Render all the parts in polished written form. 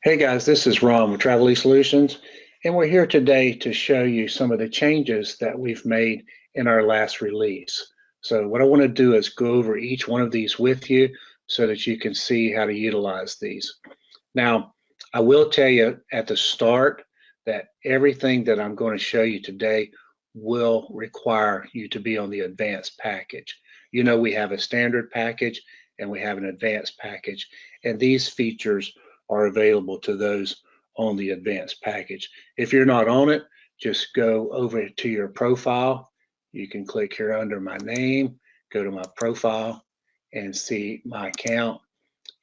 Hey guys, this is Ron with Travel Solutions, and we're here today to show you some of the changes that we've made in our last release. So what I want to do is go over each one of these with you so that you can see how to utilize these. Now, I will tell you at the start that everything that I'm going to show you today will require you to be on the advanced package. You know, we have a standard package and we have an advanced package, and these features are available to those on the advanced package. If you're not on it, just go over to your profile. You can click here under my name, go to my profile and see my account.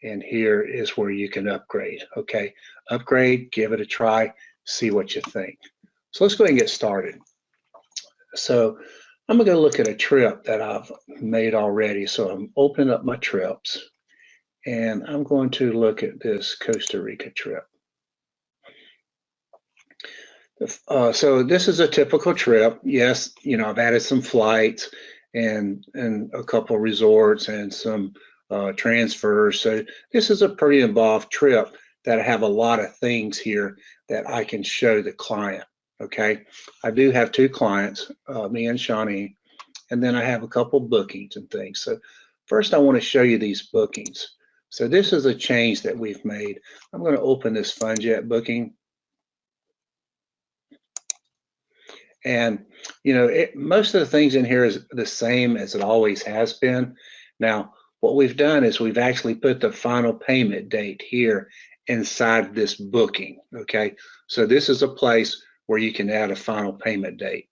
And here is where you can upgrade. Okay, upgrade, give it a try, see what you think. So let's go ahead and get started. So I'm gonna go look at a trip that I've made already. So I'm opening up my trips and I'm going to look at this Costa Rica trip. So this is a typical trip. Yes, you know, I've added some flights and a couple of resorts and some transfers. So this is a pretty involved trip that I have a lot of things here that I can show the client. Okay, I do have two clients, me and Shawnee, and then I have a couple bookings and things. So first I want to show you these bookings. So this is a change that we've made. I'm going to open this FunJet booking. And, you know, most of the things in here is the same as it always has been. Now, what we've done is we've actually put the final payment date here inside this booking, okay? So this is a place where you can add a final payment date.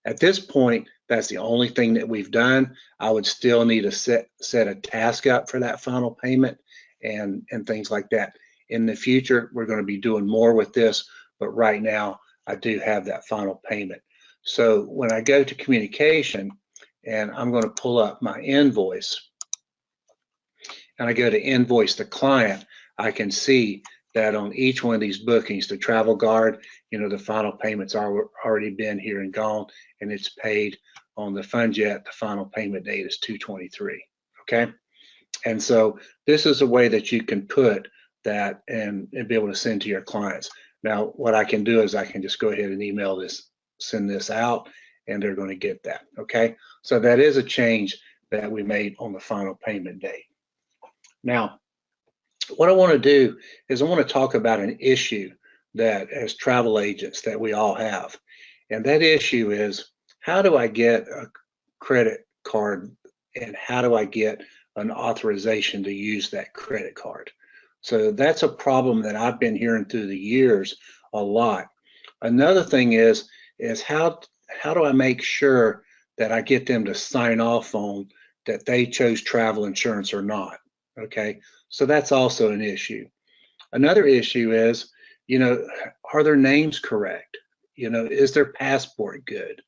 At this point, that's the only thing that we've done. I would still need to set a task up for that final payment and things like that. In the future, we're going to be doing more with this, but right now I do have that final payment. So when I go to communication and I'm going to pull up my invoice and I go to invoice the client, I can see that on each one of these bookings, the travel guard, you know, the final payment's already been here and gone, and it's paid on the FunJet. The final payment date is 2/23. Okay, and so this is a way that you can put that and be able to send to your clients. Now, what I can do is I can just go ahead and email this, send this out, and they're going to get that. Okay, so that is a change that we made on the final payment date. Now, what I want to do is I want to talk about an issue that as travel agents that we all have. And that issue is, how do I get a credit card and how do I get an authorization to use that credit card? So that's a problem that I've been hearing through the years a lot. Another thing is how do I make sure that I get them to sign off on that they chose travel insurance or not? Okay, so that's also an issue. Another issue is, you know, are their names correct? You know, is their passport good?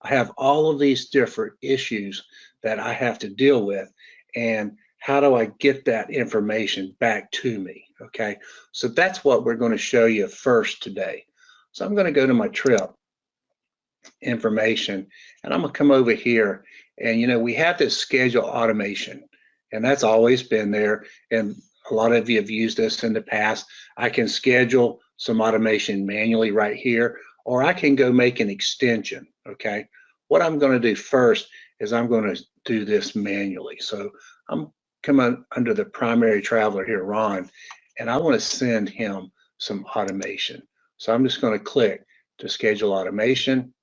I have all of these different issues that I have to deal with, and how do I get that information back to me? Okay, so that's what we're going to show you first today. So I'm going to go to my trip information, and I'm going to come over here, and you know, we have this schedule automation. And that's always been there. And a lot of you have used this in the past. I can schedule some automation manually right here, or I can go make an extension, okay? What I'm gonna do first is I'm gonna do this manually. So I'm coming under the primary traveler here, Ron, and I wanna send him some automation. So I'm just gonna click to schedule automation,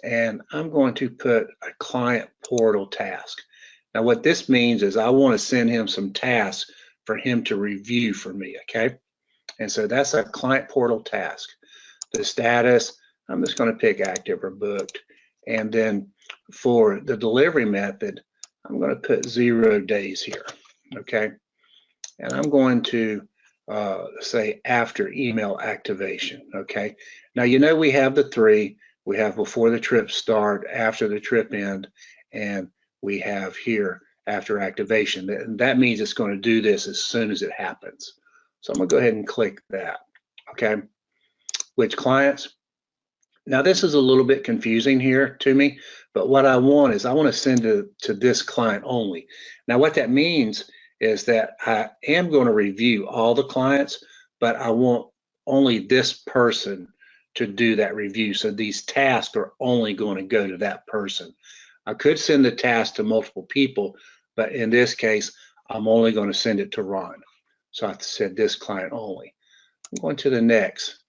and I'm going to put a client portal task. Now, what this means is I want to send him some tasks for him to review for me, okay? And so that's a client portal task. The status, I'm just going to pick active or booked. And then for the delivery method, I'm going to put 0 days here, okay? And I'm going to say after email activation, okay? Now, you know, we have the three. We have before the trip start, after the trip end, and we have here after activation. And that means it's going to do this as soon as it happens. So I'm going to go ahead and click that. Okay. Which clients? Now this is a little bit confusing here to me, but what I want is I want to send it to this client only. Now what that means is that I am going to review all the clients, but I want only this person to do that review. So these tasks are only going to go to that person. I could send the task to multiple people, but in this case, I'm only going to send it to Ron. So I said this client only. I'm going to the next.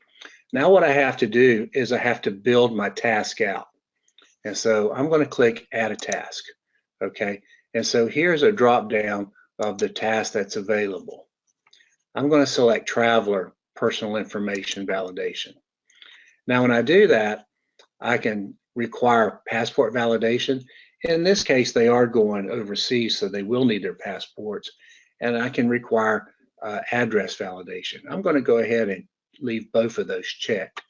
Now what I have to do is I have to build my task out. And so I'm going to click add a task. Okay. And so here's a drop down of the task that's available. I'm going to select traveler personal information validation. Now, when I do that, I can require passport validation. In this case, they are going overseas, so they will need their passports. And I can require address validation. I'm going to go ahead and leave both of those checked.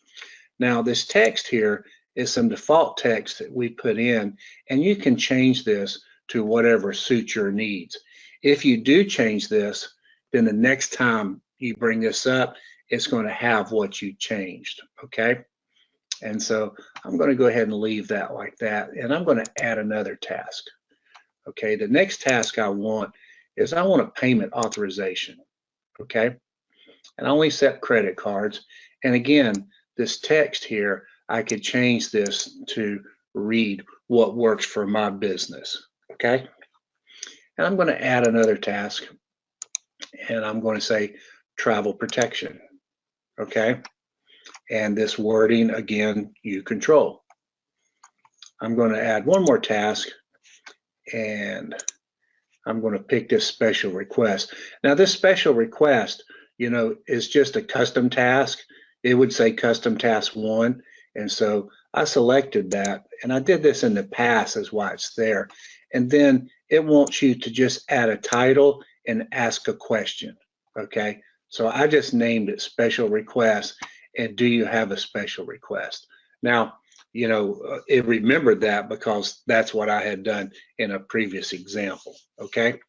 Now, this text here is some default text that we put in, and you can change this to whatever suits your needs. If you do change this, then the next time you bring this up, it's going to have what you changed, okay? And so I'm going to go ahead and leave that like that, and I'm going to add another task. Okay, the next task I want is I want a payment authorization, okay? And I only accept credit cards. And again, this text here, I could change this to read what works for my business, okay? And I'm going to add another task, and I'm going to say travel protection, okay? And this wording, again, you control. I'm going to add one more task, and I'm going to pick this special request. Now, this special request, you know, is just a custom task. It would say custom task 1. And so I selected that, and I did this in the past, is why it's there. And then it wants you to just add a title and ask a question, okay? So I just named it special request, and do you have a special request? Now, you know, it remembered that because that's what I had done in a previous example, okay?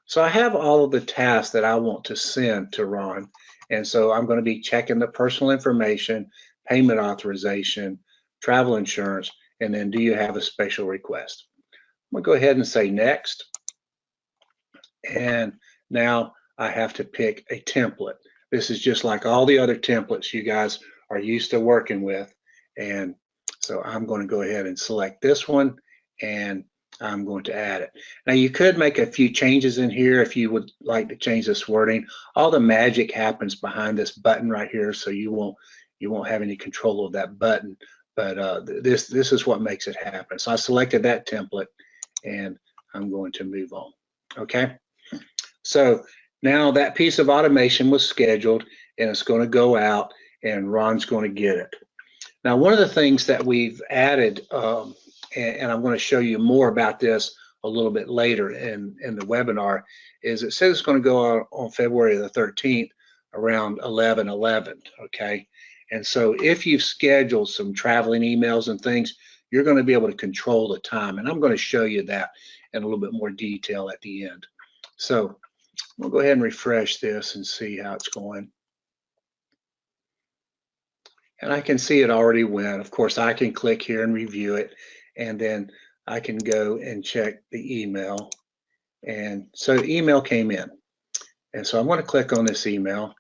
So I have all of the tasks that I want to send to Ron, and so I'm going to be checking the personal information, payment authorization, travel insurance, and then do you have a special request? I'm going to go ahead and say next, and now I have to pick a template. This is just like all the other templates you guys are used to working with, and so I'm going to go ahead and select this one, and I'm going to add it. Now you could make a few changes in here if you would like to change this wording. All the magic happens behind this button right here, so you won't have any control of that button. But this is what makes it happen. So I selected that template, and I'm going to move on. Okay. So now that piece of automation was scheduled, and it's going to go out, and Ron's going to get it. Now, one of the things that we've added, and I'm going to show you more about this a little bit later in the webinar, is it says it's going to go out on February the 13th around 11/11, okay? And so if you've scheduled some traveling emails and things, you're going to be able to control the time. And I'm going to show you that in a little bit more detail at the end. So we'll go ahead and refresh this and see how it's going. And I can see it already went. Of course, I can click here and review it, and then I can go and check the email. And so the email came in. And so I'm going to click on this email.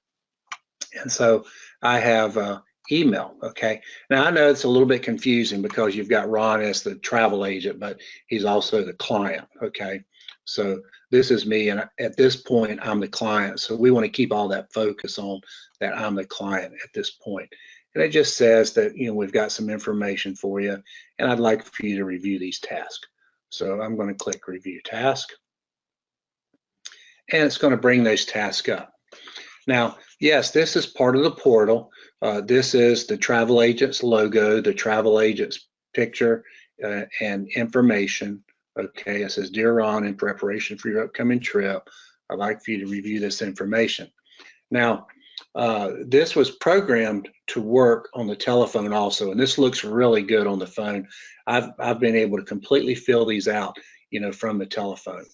And so I have email, okay? Now I know it's a little bit confusing because you've got Ron as the travel agent, but he's also the client, okay? So this is me, and at this point, I'm the client. So we want to keep all that focus on that I'm the client at this point. And it just says that, you know, we've got some information for you, and I'd like for you to review these tasks. So I'm going to click Review Task, and it's going to bring those tasks up. Now, yes, this is part of the portal. This is the travel agent's logo, the travel agent's picture, and information. Okay, it says, Dear Ron, in preparation for your upcoming trip, I'd like for you to review this information. Now, this was programmed to work on the telephone also, and this looks really good on the phone. I've been able to completely fill these out, you know, from the telephone,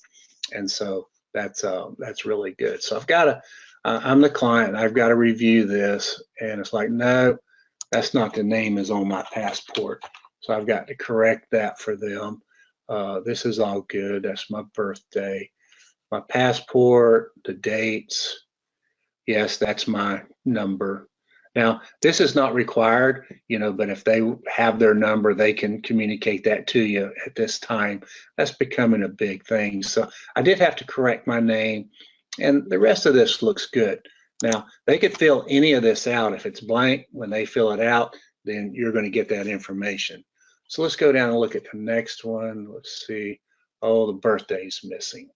and so that's really good. So I've got to, I'm the client. I've got to review this, and it's like, no, that's not the name is on my passport. So I've got to correct that for them. This is all good. That's my birthday, my passport, the dates. yes, that's my number. Now, this is not required, but if they have their number, they can communicate that to you at this time. That's becoming a big thing. So I did have to correct my name, and the rest of this looks good. Now, they could fill any of this out. If it's blank, when they fill it out, then you're going to get that information. So let's go down and look at the next one. Let's see. Oh, the birthday's missing,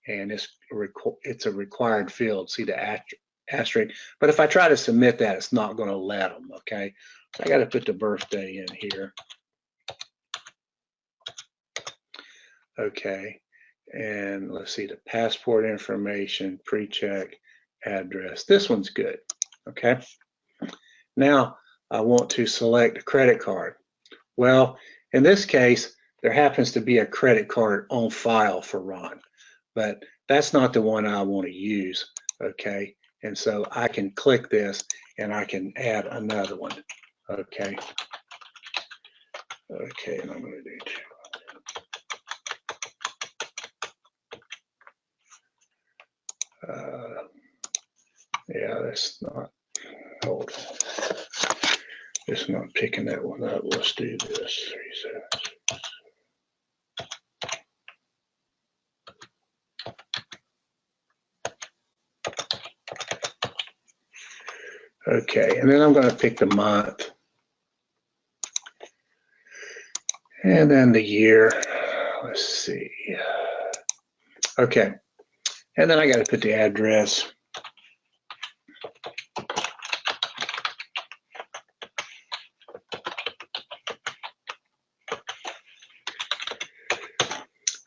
and it's a required field. See the asterisk. But if I try to submit that, it's not going to let them. Okay, so I got to put the birthday in here. Okay, and let's see the passport information, pre-check, address. This one's good. Okay, now I want to select a credit card. Well, in this case, there happens to be a credit card on file for Ron, but that's not the one I want to use. Okay, and so I can click this and I can add another one. Okay, and I'm going to do yeah, that's not, hold on. It's not picking that one up. Let's do this. Okay, and then I'm going to pick the month. And then the year. Let's see. Okay, and then I got to put the address.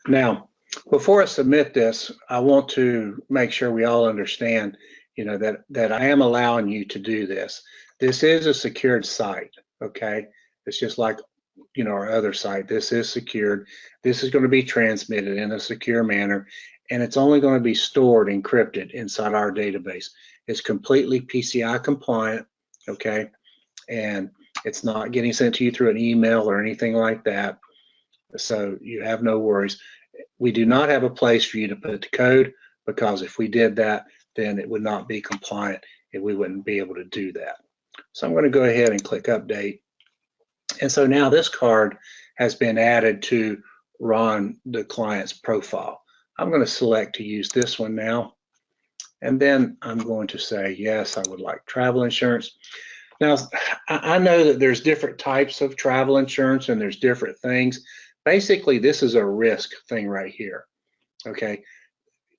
Now, before I submit this, I want to make sure we all understand, that I am allowing you to do this. This is a secured site, okay? It's just like, our other site. This is secured. This is going to be transmitted in a secure manner, and it's only going to be stored encrypted inside our database. It's completely PCI compliant, okay? And it's not getting sent to you through an email or anything like that. So you have no worries. We do not have a place for you to put the code, because if we did that, then it would not be compliant and we wouldn't be able to do that. So I'm going to go ahead and click update. And so now this card has been added to Ron, the client's profile. I'm going to select to use this one now. And then I'm going to say, yes, I would like travel insurance. Now, I know that there's different types of travel insurance and there's different things. Basically, this is a risk thing right here, okay?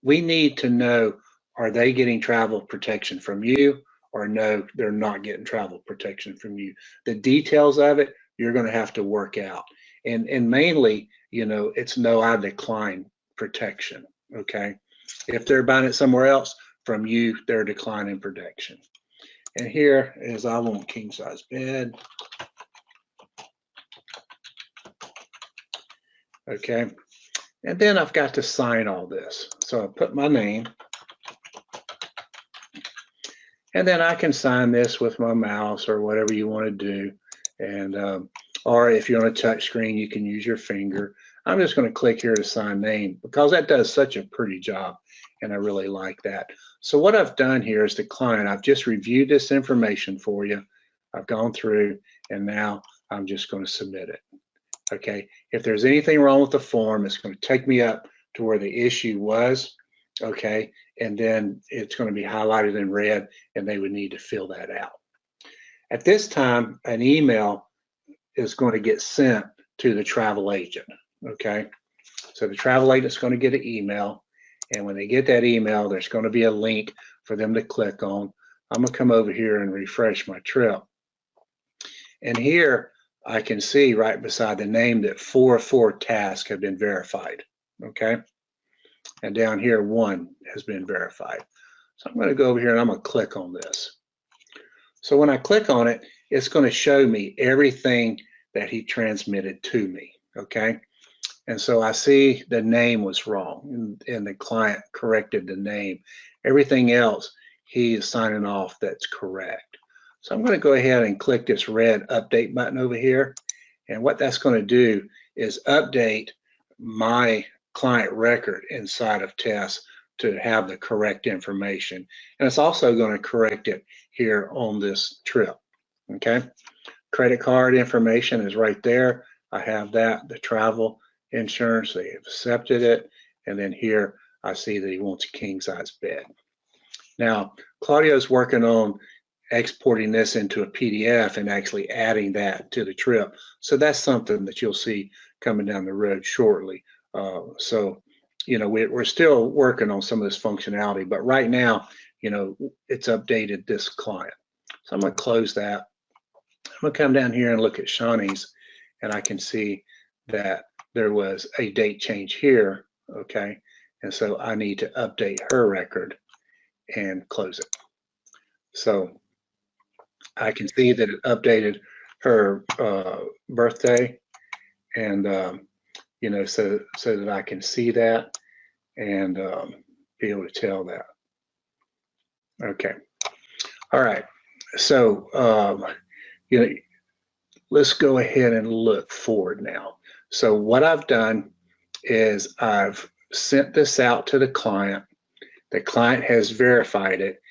We need to know, are they getting travel protection from you, or no, they're not getting travel protection from you. The details of it, you're going to have to work out. And mainly, it's no, I decline protection, okay? If they're buying it somewhere else from you, they're declining protection. And here is, I want king size bed. Okay, and then I've got to sign all this. So I put my name, and then I can sign this with my mouse or whatever you want to do. And or if you're on a touch screen, you can use your finger. I'm just going to click here to sign name, because that does such a pretty job, and I really like that. So what I've done here is the client, I've just reviewed this information for you. I've gone through, and now I'm just going to submit it. Okay, if there's anything wrong with the form, it's going to take me up to where the issue was, okay, and then it's going to be highlighted in red, and they would need to fill that out. At this time, an email is going to get sent to the travel agent, okay? So the travel agent is going to get an email, and when they get that email, there's going to be a link for them to click on. I'm going to come over here and refresh my trip. And here, I can see right beside the name that 4 of 4 tasks have been verified, okay? And down here, 1 has been verified. So I'm going to go over here and I'm going to click on this. So when I click on it, it's going to show me everything that he transmitted to me, okay? And so I see the name was wrong, and the client corrected the name. Everything else, he is signing off that's correct. So I'm going to go ahead and click this red update button over here. And what that's going to do is update my client record inside of TESS to have the correct information. And it's also going to correct it here on this trip. Okay. Credit card information is right there. I have that, the travel insurance, they have accepted it. And then here I see that he wants a king size bed. Now, Claudio's working on exporting this into a PDF and actually adding that to the trip. So that's something that you'll see coming down the road shortly. So, you know, we're still working on some of this functionality, but right now, you know, it's updated this client. So I'm going to close that. I'm going to come down here and look at Shawnee's, and I can see that there was a date change here. Okay. And so I need to update her record and close it. So I can see that it updated her birthday, and you know, so that I can see that and be able to tell that. Okay. All right. So you know, let's go ahead and look forward now. So what I've done is I've sent this out to the client. The client has verified it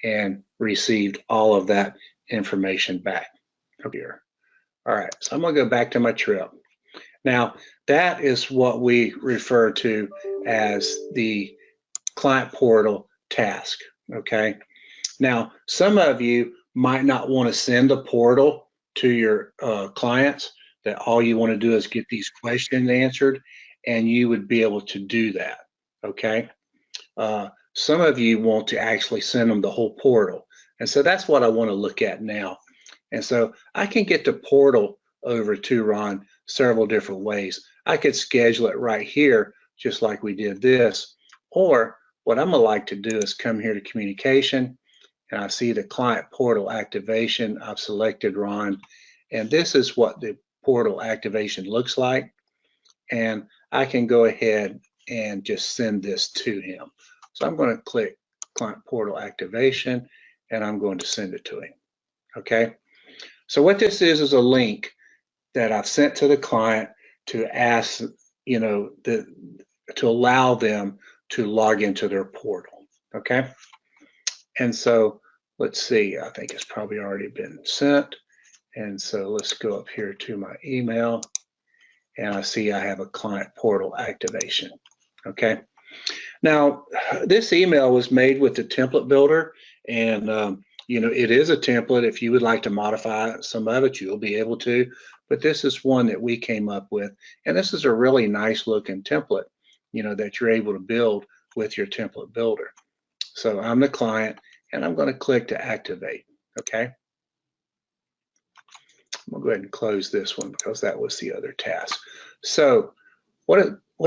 and received all of that information back here. All right, so I'm going to go back to my trip. Now, that is what we refer to as the client portal task, okay? Now, some of you might not want to send a portal to your clients, that all you want to do is get these questions answered, and you would be able to do that, okay? Some of you want to actually send them the whole portal. And so that's what I want to look at now. And so I can get the portal over to Ron several different ways. I could schedule it right here, just like we did this. Or what I'm gonna like to do is come here to communication, and I see the client portal activation. I've selected Ron, and this is what the portal activation looks like. And I can go ahead and just send this to him. So I'm going to click client portal activation, and I'm going to send it to him. Okay. So what this is a link that I've sent to the client to ask, you know, to allow them to log into their portal. Okay. And so let's see, I think it's probably already been sent. And so let's go up here to my email, and I see I have a client portal activation. Okay. Now, this email was made with the template builder, and you know, it is a template. If you would like to modify some of it, you'll be able to, but this is one that we came up with, and this is a really nice looking template, you know, that you're able to build with your template builder. So I'm the client, and I'm going to click to activate. Okay. I'm gonna go ahead and close this one because that was the other task. So what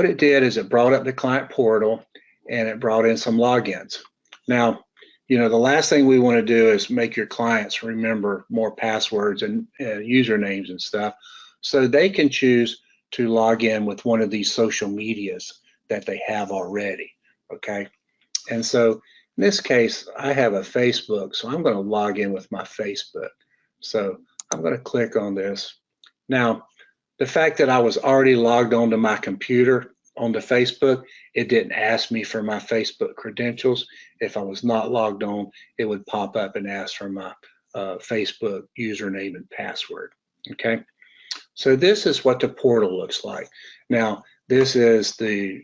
it did is it brought up the client portal, and it brought in some logins. Now, you know, the last thing we want to do is make your clients remember more passwords and usernames and stuff. So they can choose to log in with one of these social medias that they have already. Okay. And so in this case, I have a Facebook, so I'm going to log in with my Facebook. So I'm going to click on this. Now, the fact that I was already logged onto my computer onto Facebook, it didn't ask me for my Facebook credentials. If I was not logged on, it would pop up and ask for my Facebook username and password. Okay, so this is what the portal looks like. Now, this is the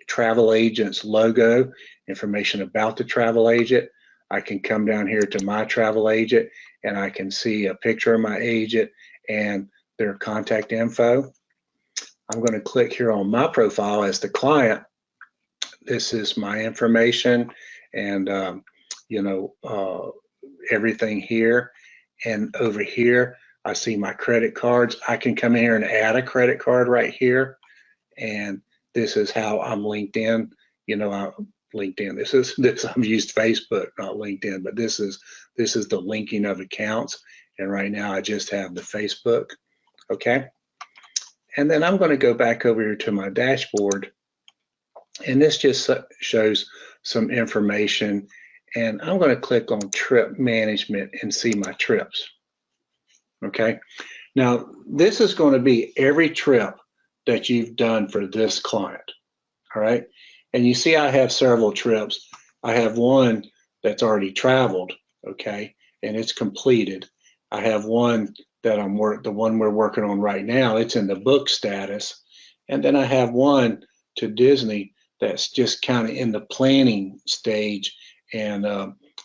travel agent's logo, information about the travel agent. I can come down here to my travel agent, and I can see a picture of my agent and their contact info. I'm going to click here on my profile as the client. This is my information, and you know, everything here. And over here, I see my credit cards. I can come here and add a credit card right here, and this is how I'm linked in. You know, LinkedIn. This I've used Facebook, not LinkedIn, but this is the linking of accounts. And right now, I just have the Facebook. Okay. And then I'm going to go back over here to my dashboard, and this just shows some information, and I'm going to click on trip management and see my trips. Okay. Now, this is going to be every trip that you've done for this client. All right. And you see I have several trips. I have one that's already traveled, okay, and it's completed. I have one that the one we're working on right now, it's in the book status. And then I have one to Disney that's just kind of in the planning stage, and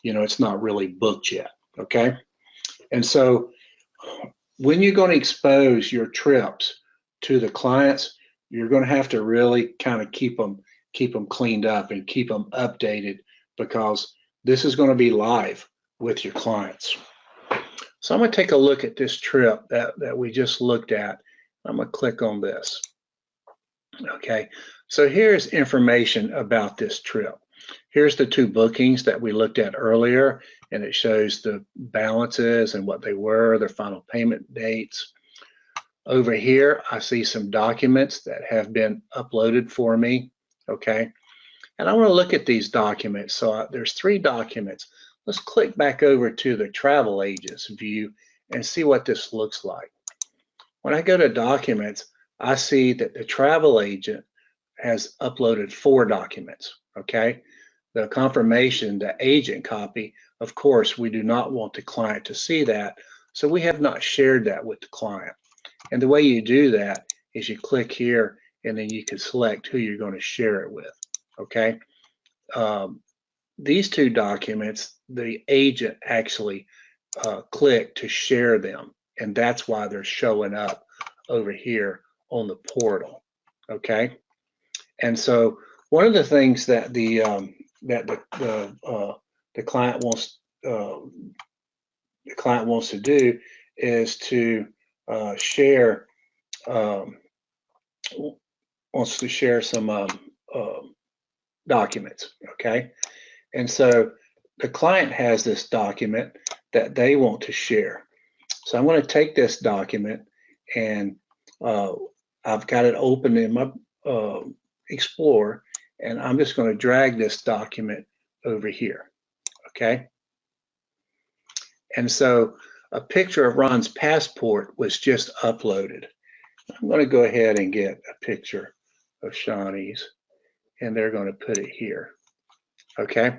it's not really booked yet, okay? And so when you're going to expose your trips to the clients, you're going to have to really kind of keep them cleaned up and keep them updated, because this is going to be live with your clients. So I'm going to take a look at this trip that we just looked at. I'm going to click on this. Okay, so here's information about this trip. Here's the two bookings that we looked at earlier, and it shows the balances and what they were, their final payment dates. Over here, I see some documents that have been uploaded for me, okay? And I want to look at these documents. So there's 3 documents. Let's click back over to the travel agent's view and see what this looks like. When I go to documents, I see that the travel agent has uploaded 4 documents, okay? The confirmation, the agent copy, of course, we do not want the client to see that, so we have not shared that with the client. And the way you do that is you click here, and then you can select who you're going to share it with, okay? These 2 documents, the agent actually clicked to share them, and that's why they're showing up over here on the portal, okay? And so one of the things that the client wants to do is to share some documents, okay? And so the client has this document that they want to share. So I'm going to take this document, and I've got it open in my Explorer, and I'm just going to drag this document over here, okay? And so a picture of Ron's passport was just uploaded. I'm going to go ahead and get a picture of Shawnee's, and they're going to put it here, okay?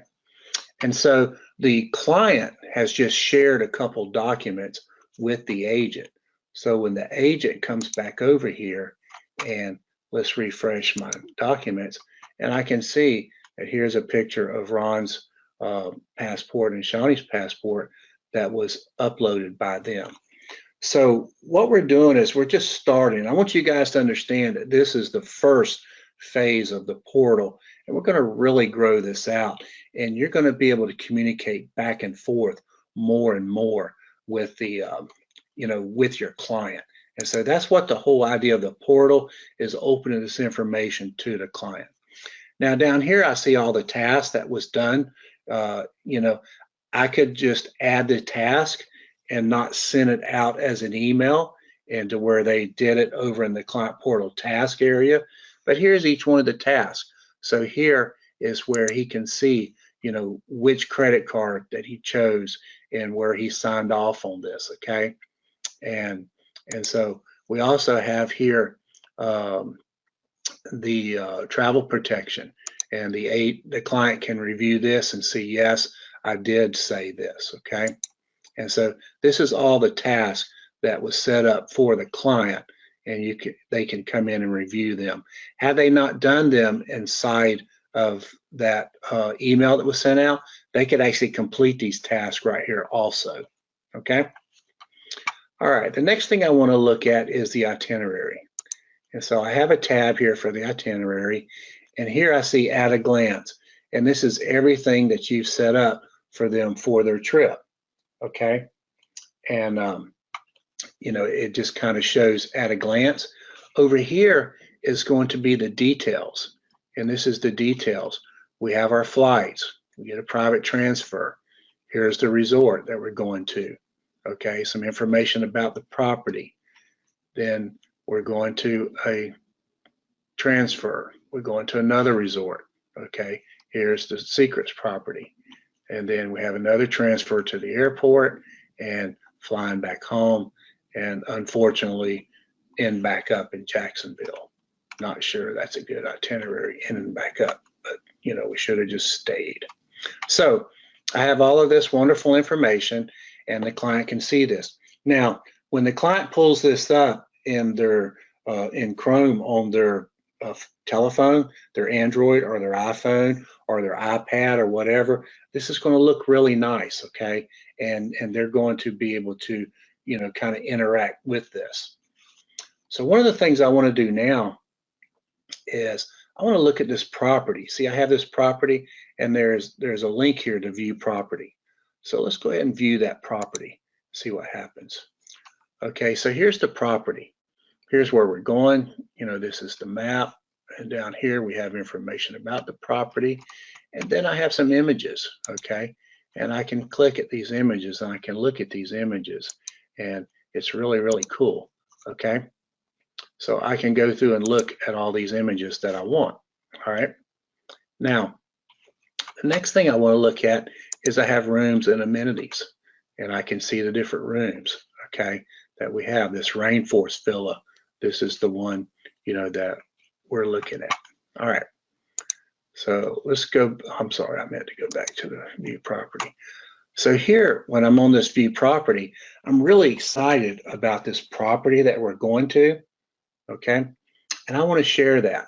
And so the client has just shared a couple documents with the agent. So when the agent comes back over here, and let's refresh my documents, and I can see that here's a picture of Ron's passport and Shawnee's passport that was uploaded by them. So what we're doing is we're just starting. I want you guys to understand that this is the first phase of the portal, and we're going to really grow this out, and you're going to be able to communicate back and forth more and more with the with your client. And so that's what the whole idea of the portal is, opening this information to the client. Now down here I see all the tasks that was done. I could just add the task and not send it out as an email and to where they did it over in the client portal task area. But here's each one of the tasks. So here is where he can see, which credit card that he chose and where he signed off on this, okay? And so we also have here the travel protection, and the client can review this and see, yes, I did say this, okay? And so this is all the tasks that was set up for the client, and they can come in and review them. Had they not done them inside of that email that was sent out, they could actually complete these tasks right here also, okay? All right, the next thing I want to look at is the itinerary. And so I have a tab here for the itinerary, and here I see at a glance, and this is everything that you've set up for them for their trip, okay? And it just kind of shows at a glance. Over here is going to be the details, and this is the details. We have our flights, we get a private transfer. Here's the resort that we're going to, okay? Some information about the property. Then we're going to a transfer. We're going to another resort, okay? Here's the secrets property. And then we have another transfer to the airport and flying back home, and unfortunately end back up in Jacksonville. Not sure that's a good itinerary, in and back up, we should have just stayed. So I have all of this wonderful information, and the client can see this. Now, when the client pulls this up in their in Chrome on their telephone, their Android or their iPhone or their iPad or whatever, this is going to look really nice, okay? And they're going to be able to, kind of interact with this. So one of the things I want to do now is I want to look at this property. See, I have this property, and there's a link here to view property. So let's go ahead and view that property, see what happens. Okay, so here's the property. Here's where we're going. This is the map, and down here we have information about the property, and then I have some images, okay? And I can click at these images, and I can look at these images, and it's really, really cool, okay? So I can go through and look at all these images that I want, all right? Now, the next thing I want to look at is I have rooms and amenities, and I can see the different rooms, okay, that we have. This Rainforest Villa, this is the one, that we're looking at. All right, so let's go, I'm sorry, I meant to go back to the view property. So here, when I'm on this view property, I'm really excited about this property that we're going to, okay? And I want to share that.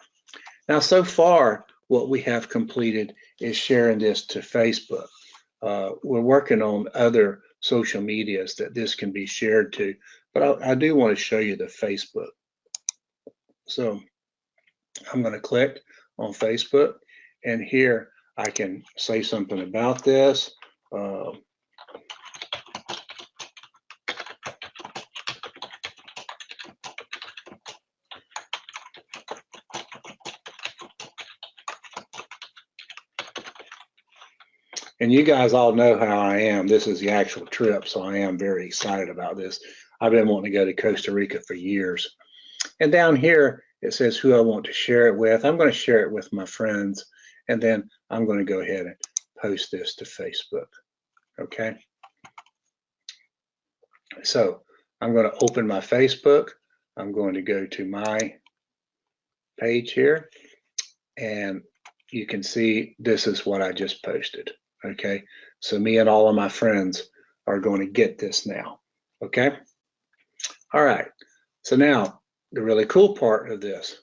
Now, so far, what we have completed is sharing this to Facebook. We're working on other social medias that this can be shared to, but I do want to show you the Facebook. So I'm going to click on Facebook, and here I can say something about this. And you guys all know how I am. This is the actual trip, so I am very excited about this. I've been wanting to go to Costa Rica for years. And down here, it says who I want to share it with. I'm going to share it with my friends, and then I'm going to go ahead and post this to Facebook, okay? So I'm going to open my Facebook. I'm going to go to my page here, and you can see this is what I just posted. Okay, so me and all of my friends are going to get this now. Okay, all right, so now the really cool part of this,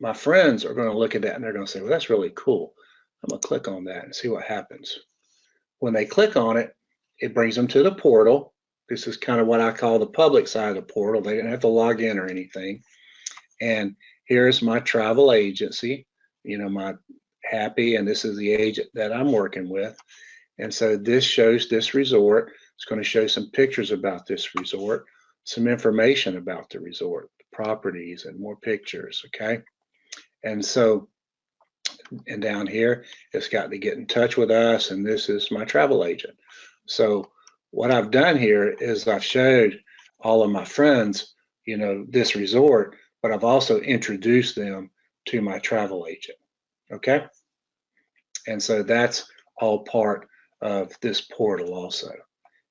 my friends are going to look at that and they're going to say, well, that's really cool. I'm going to click on that and see what happens. When they click on it, it brings them to the portal. This is kind of what I call the public side of the portal. They didn't have to log in or anything. And here's my travel agency, my Happy, and this is the agent that I'm working with. And so this shows this resort. It's going to show some pictures about this resort, some information about the resort, the properties, and more pictures, okay? And so, and down here, it's got to get in touch with us, and this is my travel agent. So what I've done here is I've showed all of my friends, this resort, but I've also introduced them to my travel agent, okay? And so that's all part of this portal also.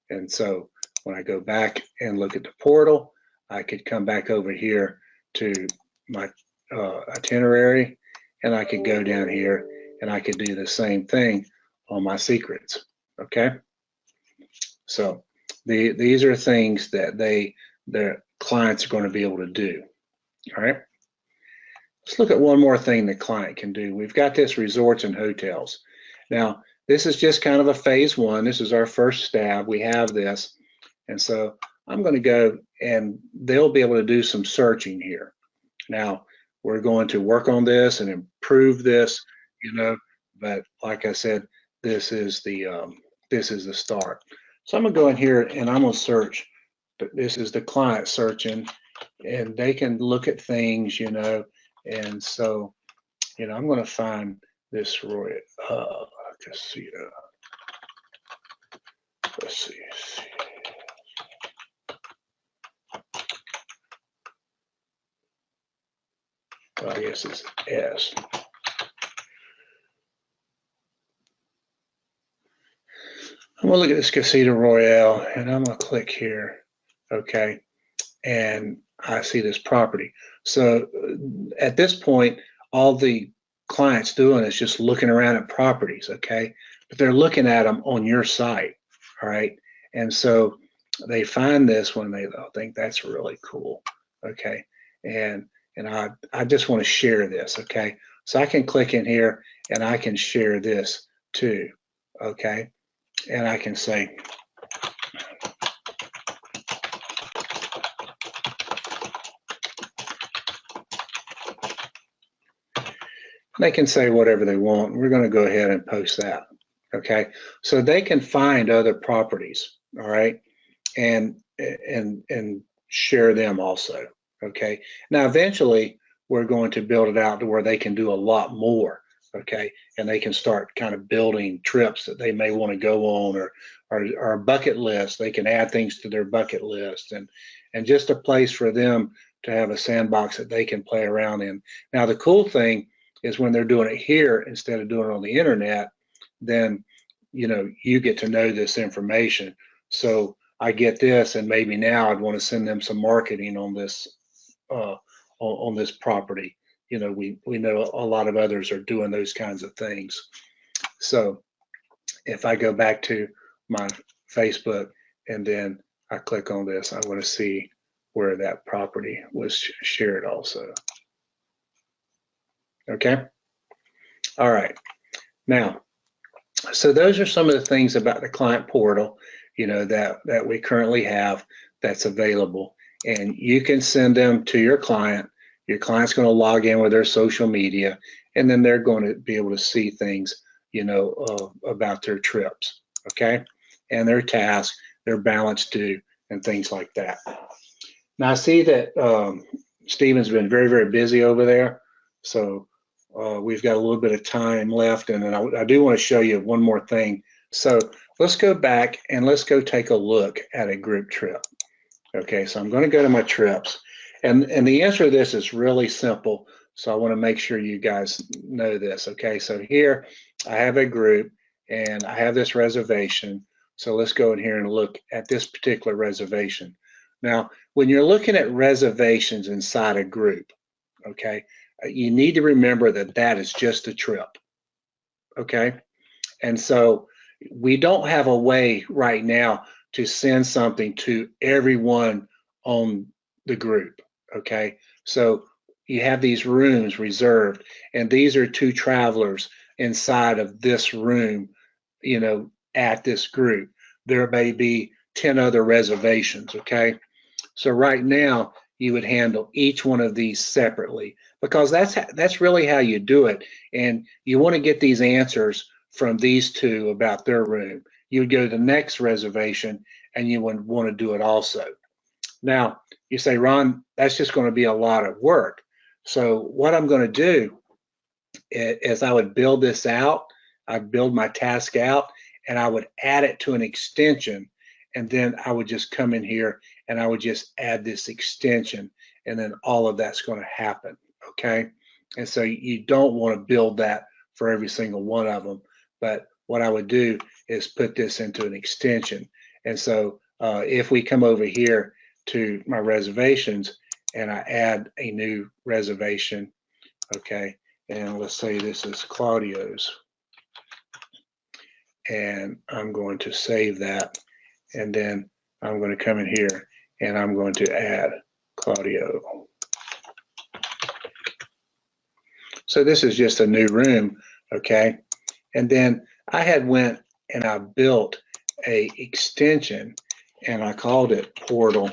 And so when I go back and look at the portal, I could come back over here to my itinerary, and I could go down here and I could do the same thing on my secrets, okay? So these are things that their clients are going to be able to do, all right? Let's look at one more thing the client can do. We've got this resorts and hotels. Now, this is just kind of a phase one. This is our first stab. We have this. And so I'm going to go, and they'll be able to do some searching here. Now, we're going to work on this and improve this, but like I said, this is the start. So I'm going to go in here and I'm going to search. This is the client searching, and they can look at things, and so, I'm going to find this Roy, Casita. Let's see. Well, I guess it's S. I'm going to look at this Casita Royale, and I'm going to click here, okay, and I see this property. So at this point, all the clients doing is just looking around at properties, okay? But they're looking at them on your site, all right? And so they find this one, they think that's really cool, okay? And I just want to share this, okay? So I can click in here and I can share this too, okay? And I can say, they can say whatever they want. We're going to go ahead and post that, okay? So they can find other properties, all right? And share them also, okay? Now, eventually, we're going to build it out to where they can do a lot more, okay? And they can start kind of building trips that they may want to go on, or a bucket list. They can add things to their bucket list, and just a place for them to have a sandbox that they can play around in. Now, the cool thing is when they're doing it here instead of doing it on the internet, then you get to know this information. So I get this, and maybe now I'd want to send them some marketing on this on this property. We know a lot of others are doing those kinds of things. So if I go back to my Facebook and then I click on this, I want to see where that property was shared also. Okay. All right. Now, so those are some of the things about the client portal, that we currently have that's available, and you can send them to your client. Your client's going to log in with their social media, and then they're going to be able to see things, about their trips, okay, and their tasks, their balance due, and things like that. Now I see that Stephen's been very, very busy over there, so we've got a little bit of time left, and then I do want to show you one more thing. So let's go back and let's go take a look at a group trip. Okay, so I'm going to go to my trips, and the answer to this is really simple. So I want to make sure you guys know this. Okay, so here I have a group and I have this reservation. So let's go in here and look at this particular reservation. Now, when you're looking at reservations inside a group, okay, you need to remember that that is just a trip, okay? And so we don't have a way right now to send something to everyone on the group, okay? So you have these rooms reserved, and these are 2 travelers inside of this room, at this group. There may be 10 other reservations, okay? So right now, you would handle each one of these separately, because that's really how you do it. And you want to get these answers from these 2 about their room. You would go to the next reservation and you would want to do it also. Now, you say, Ron, that's just going to be a lot of work. So what I'm going to do is I would build this out. I'd build my task out, and I would add it to an extension. And then I would just come in here and I would just add this extension, and then all of that's going to happen, okay? And so you don't want to build that for every single one of them, but what I would do is put this into an extension. And so if we come over here to my reservations and I add a new reservation, okay, and let's say this is Claudio's, and I'm going to save that, and then I'm going to come in here and I'm going to add Claudio. So this is just a new room, okay? And then I had went and I built a extension and I called it Portal.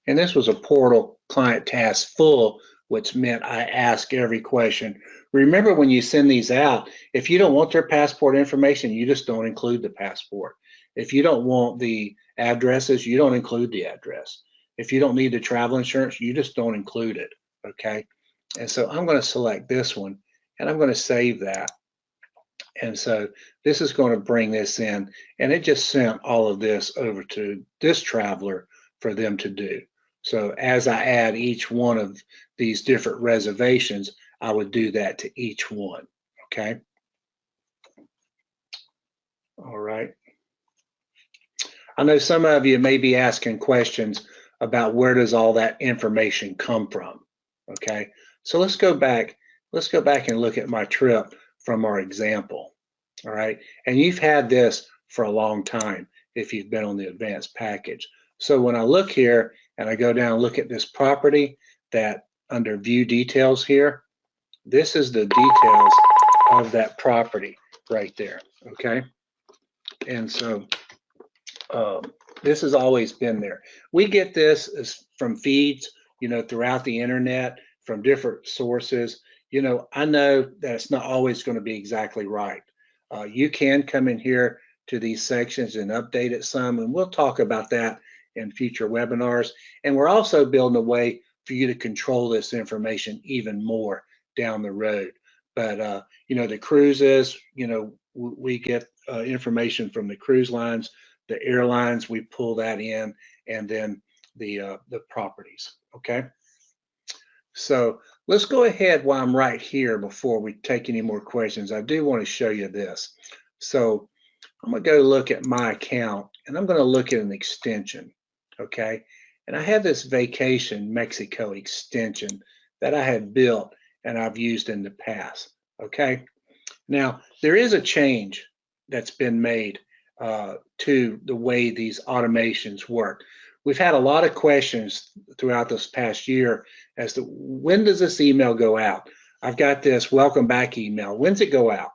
And this was a Portal client task full, which meant I ask every question. Remember, when you send these out, if you don't want their passport information, you just don't include the passport. If you don't want the addresses, you don't include the address. If you don't need the travel insurance, you just don't include it, okay? And so I'm going to select this one, and I'm going to save that. And so this is going to bring this in, and it just sent all of this over to this traveler for them to do. So as I add each one of these different reservations, I would do that to each one, okay? All right. I know some of you may be asking questions about where does all that information come from, okay? So let's go back let's go back and look at my trip from our example. All right, and you've had this for a long time if you've been on the advanced package. So when I look here and I go down and look at this property, that under view details here, this is the details of that property right there. Okay, and so this has always been there. We get this from feeds, throughout the internet from different sources. I know that it's not always going to be exactly right. You can come in here to these sections and update it some, and we'll talk about that in future webinars. And we're also building a way for you to control this information even more down the road. But the cruises, we get information from the cruise lines, the airlines, we pull that in, and then the properties. Okay. So let's go ahead while I'm right here before we take any more questions. I do want to show you this. So I'm going to go look at my account, and I'm going to look at an extension. Okay. And I have this Vacation Mexico extension that I had built and I've used in the past. Okay. Now, there is a change that's been made to the way these automations work. We've had a lot of questions throughout this past year as to when does this email go out? I've got this welcome back email. When's it go out?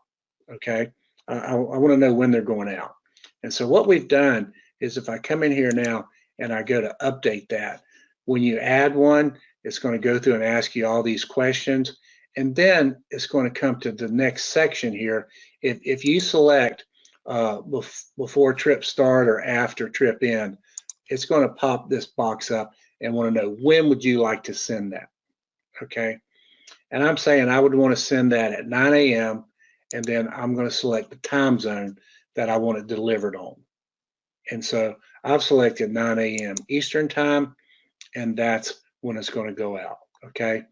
Okay. I want to know when they're going out. And so what we've done is if I come in here now and I go to update that, when you add one, it's going to go through and ask you all these questions. And then it's going to come to the next section here. If you select before trip start or after trip end, it's going to pop this box up and want to know when would you like to send that. Okay. And I'm saying I would want to send that at 9 a.m. and then I'm going to select the time zone that I want it delivered on. And so I've selected 9 a.m. Eastern time, and that's when it's going to go out. Okay.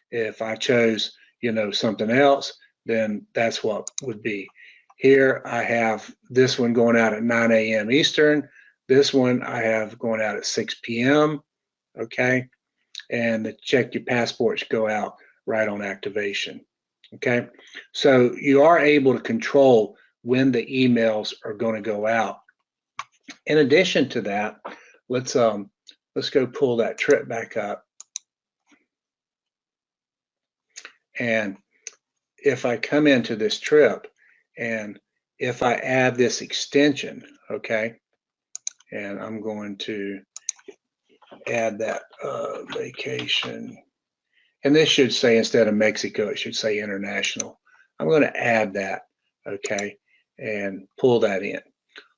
If I chose, something else, then that's what would be. Here I have this one going out at 9 a.m. Eastern. This one I have going out at 6 p.m. Okay. And the check your passports go out right on activation. Okay. So you are able to control when the emails are going to go out. In addition to that, let's go pull that trip back up. And if I come into this trip and if I add this extension, okay, and I'm going to add that vacation, and this should say instead of Mexico, it should say international. I'm going to add that, okay, and pull that in.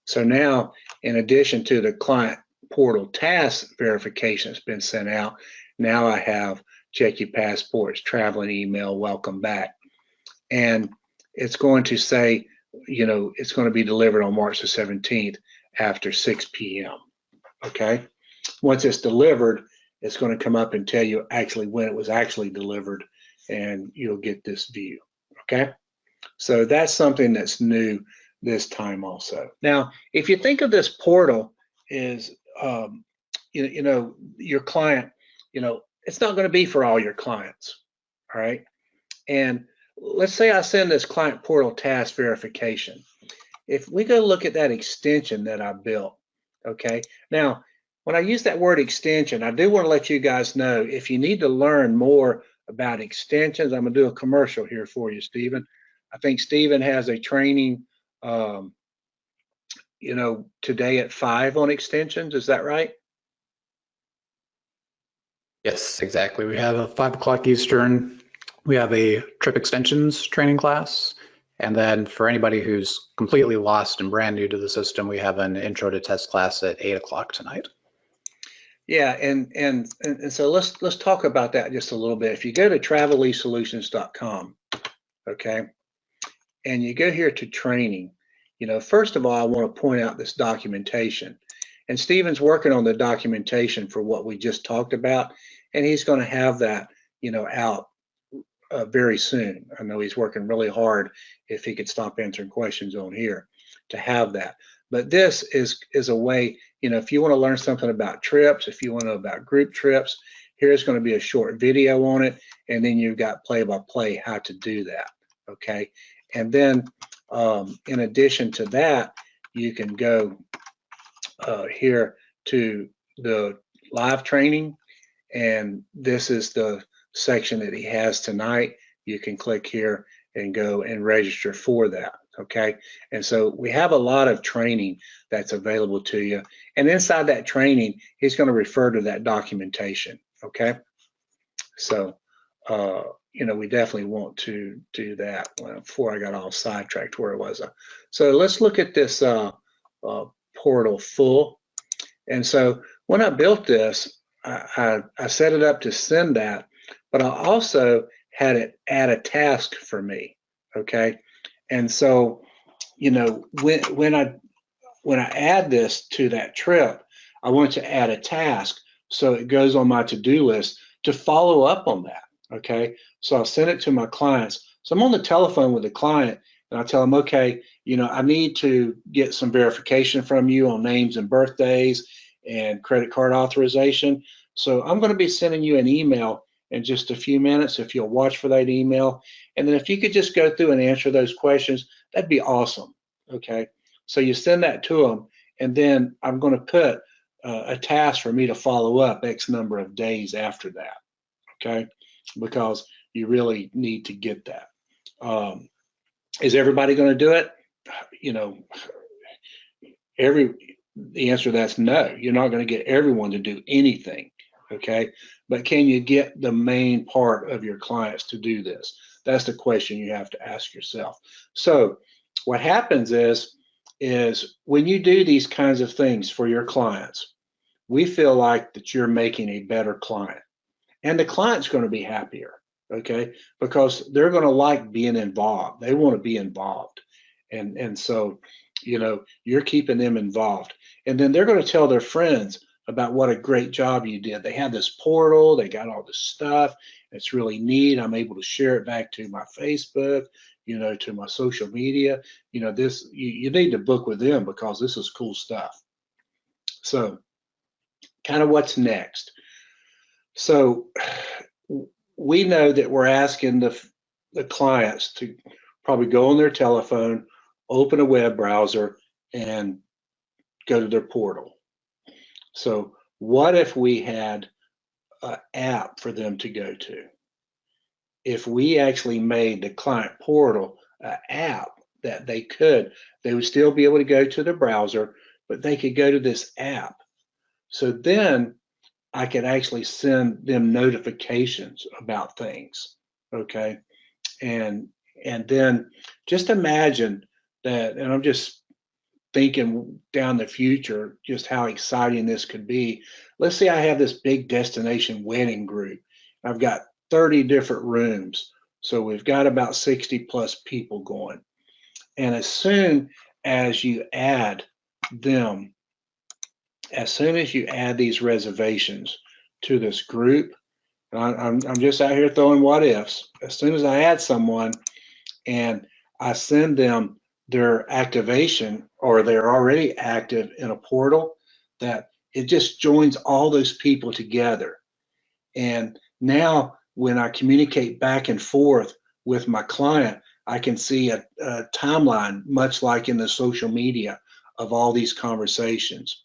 So now, in addition to the client portal task verification that's been sent out, now I have check your passports, traveling email, welcome back. And it's going to say, it's going to be delivered on March the 17th after 6 p.m. Okay. Once it's delivered, it's going to come up and tell you actually when it was actually delivered, and you'll get this view. Okay. So that's something that's new this time also. Now, if you think of this portal as, your client, it's not going to be for all your clients. All right. And let's say I send this client portal task verification. If we go look at that extension that I built, okay. Now, when I use that word extension, I do want to let you guys know if you need to learn more about extensions, I'm going to do a commercial here for you, Stephen. I think Stephen has a training, today at 5 on extensions. Is that right? Yes, exactly. We have a 5 o'clock Eastern. We have a trip extensions training class. And then for anybody who's completely lost and brand new to the system, we have an intro to test class at 8 o'clock tonight. Yeah, and so let's talk about that just a little bit. If you go to traveleasesolutions.com, okay, and you go here to training, first of all, I want to point out this documentation. And Stephen's working on the documentation for what we just talked about, and he's going to have that, out very soon. I know he's working really hard, if he could stop answering questions on here, to have that. But this is a way, if you want to learn something about trips, if you want to know about group trips, Here's going to be a short video on it, and then you've got play-by-play how to do that, okay? And then in addition to that, you can go here to the live training, and this is the section that he has tonight. You can click here and go and register for that, okay? And so we have a lot of training that's available to you, and inside that training, he's going to refer to that documentation, okay? So, you know, we definitely want to do that. Well, before I got all sidetracked where it was. So let's look at this portal full. And so when I built this, I set it up to send that, but I also had it add a task for me, okay? And so, you know, when I add this to that trip, I want to add a task so it goes on my to-do list to follow up on that, okay? So I'll send it to my clients. So I'm on the telephone with the client, and I tell them, okay, you know, I need to get some verification from you on names and birthdays and credit card authorization. So I'm going to be sending you an email in just a few minutes if you'll watch for that email. And then if you could just go through and answer those questions, that'd be awesome, okay? So you send that to them, and then I'm going to put a task for me to follow up X number of days after that, okay? Because you really need to get that. Is everybody going to do it? You know, the answer to that's no. You're not going to get everyone to do anything, okay? But can you get the main part of your clients to do this? That's the question you have to ask yourself. So what happens is when you do these kinds of things for your clients, we feel like that you're making a better client, and the client's going to be happier, okay? Because they're going to like being involved. They want to be involved. And so, you know, you're keeping them involved. And then they're going to tell their friends about what a great job you did. They have this portal, they got all this stuff. It's really neat. I'm able to share it back to my Facebook, you know, to my social media. You know, this, you need to book with them because this is cool stuff. So kind of what's next. So we know that we're asking the clients to probably go on their telephone, open a web browser, and go to their portal. So what if we had an app for them to go to? If we actually made the client portal an app that they would still be able to go to the browser, but they could go to this app. So then I could actually send them notifications about things, okay? And then just imagine that, and I'm just thinking down the future, just how exciting this could be. Let's say I have this big destination wedding group. I've got 30 different rooms. So we've got about 60 plus people going. And as soon as you add them, as soon as you add these reservations to this group, I'm just out here throwing what ifs. As soon as I add someone and I send them their activation, or they're already active in a portal, that it just joins all those people together. And now when I communicate back and forth with my client, I can see a timeline, much like in the social media, of all these conversations.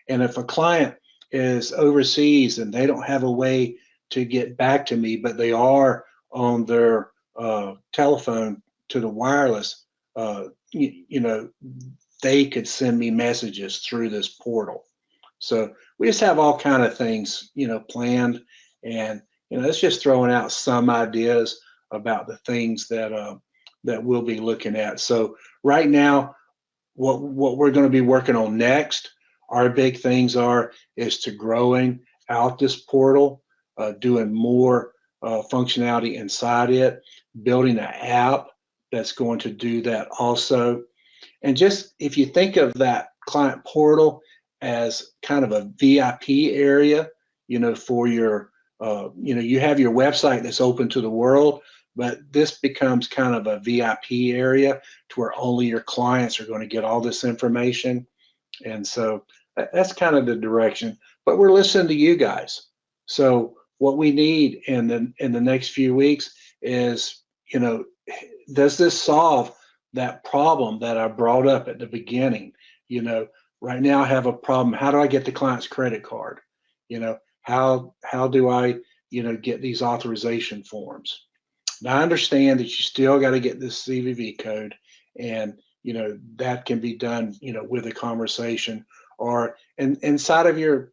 And if a client is overseas and they don't have a way to get back to me, but they are on their telephone to the wireless, you know, they could send me messages through this portal. So we just have all kind of things, you know, planned, and you know, it's just throwing out some ideas about the things that that we'll be looking at. So right now, what we're going to be working on next, our big things is to growing out this portal, doing more functionality inside it, building an app that's going to do that also. And just if you think of that client portal as kind of a VIP area, you know, for your, you know, you have your website that's open to the world, but this becomes kind of a VIP area to where only your clients are going to get all this information. And so that's kind of the direction, but we're listening to you guys. So what we need in the next few weeks is, does this solve that problem that I brought up at the beginning? Right now I have a problem. How do I get the client's credit card? How do I, get these authorization forms? Now I understand that you still got to get this CVV code, and that can be done, with a conversation, or inside of your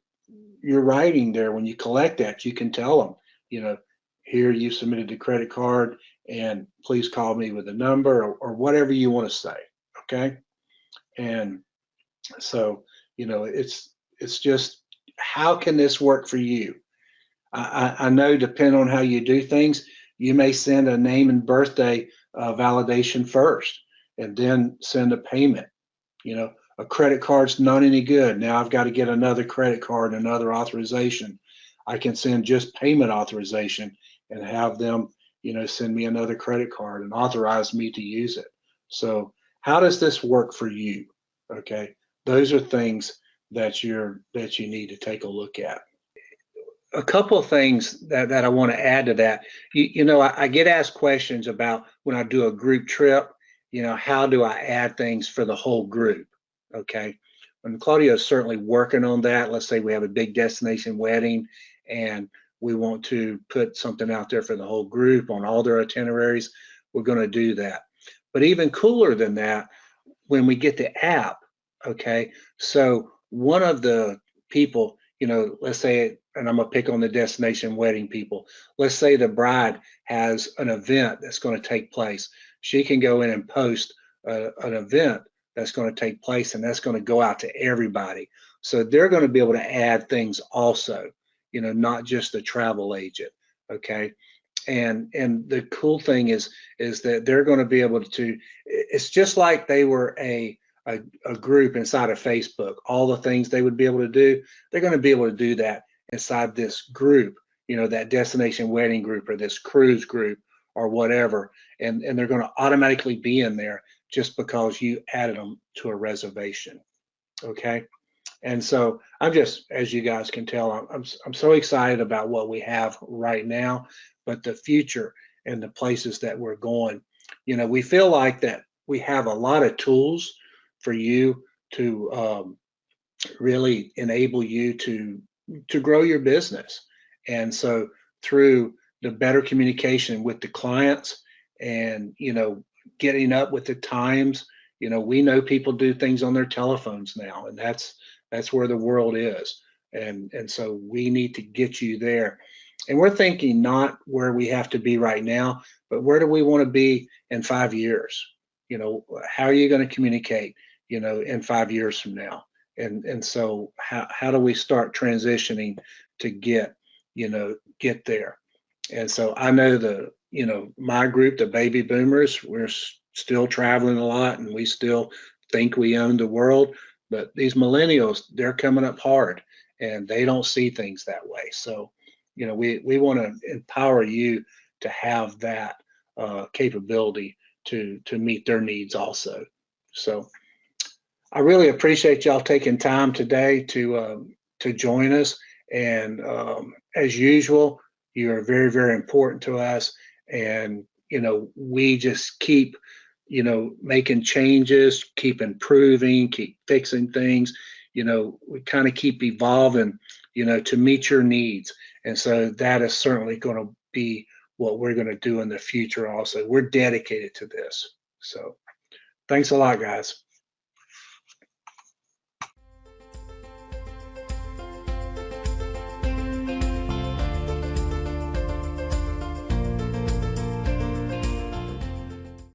writing there. When you collect that, you can tell them, here you submitted the credit card, and please call me with a number, or whatever you want to say. Okay. And so, it's just, how can this work for you? I know, depending on how you do things, you may send a name and birthday validation first, and then send a payment. A credit card's not any good. Now I've got to get another credit card, another authorization. I can send just payment authorization and have them, send me another credit card and authorize me to use it. So how does this work for you? Okay, those are things that you need to take a look at. A couple of things that I want to add to that. I get asked questions about, when I do a group trip, how do I add things for the whole group? Okay. And Claudia is certainly working on that. Let's say we have a big destination wedding and we want to put something out there for the whole group on all their itineraries. We're going to do that. But even cooler than that, when we get the app, okay, so one of the people, let's say, and I'm gonna pick on the destination wedding people. Let's say the bride has an event that's going to take place. She can go in and post an event that's going to take place, and that's going to go out to everybody. So they're going to be able to add things also, not just the travel agent. Okay. And the cool thing is that they're going to be able to, it's just like they were a group inside of Facebook. All the things they would be able to do, they're going to be able to do that inside this group, that destination wedding group or this cruise group or whatever. And they're going to automatically be in there just because you added them to a reservation. Okay. And so I'm just, as you guys can tell, I'm so excited about what we have right now, but the future and the places that we're going. We feel like that we have a lot of tools for you to really enable you to grow your business. And so through the better communication with the clients, and getting up with the times, we know people do things on their telephones now, and that's where the world is. And so we need to get you there. And we're thinking not where we have to be right now, but where do we want to be in 5 years? How are you going to communicate, in 5 years from now? And so how do we start transitioning to get there? And so I know my group, the baby boomers, we're still traveling a lot, and we still think we own the world. But these millennials, they're coming up hard, and they don't see things that way. So, we want to empower you to have that capability to meet their needs also. So I really appreciate y'all taking time today to join us. And as usual, you are very, very important to us. And we just keep making changes, keep improving, keep fixing things. We kind of keep evolving, to meet your needs. And so that is certainly going to be what we're going to do in the future also. We're dedicated to this. So thanks a lot, guys.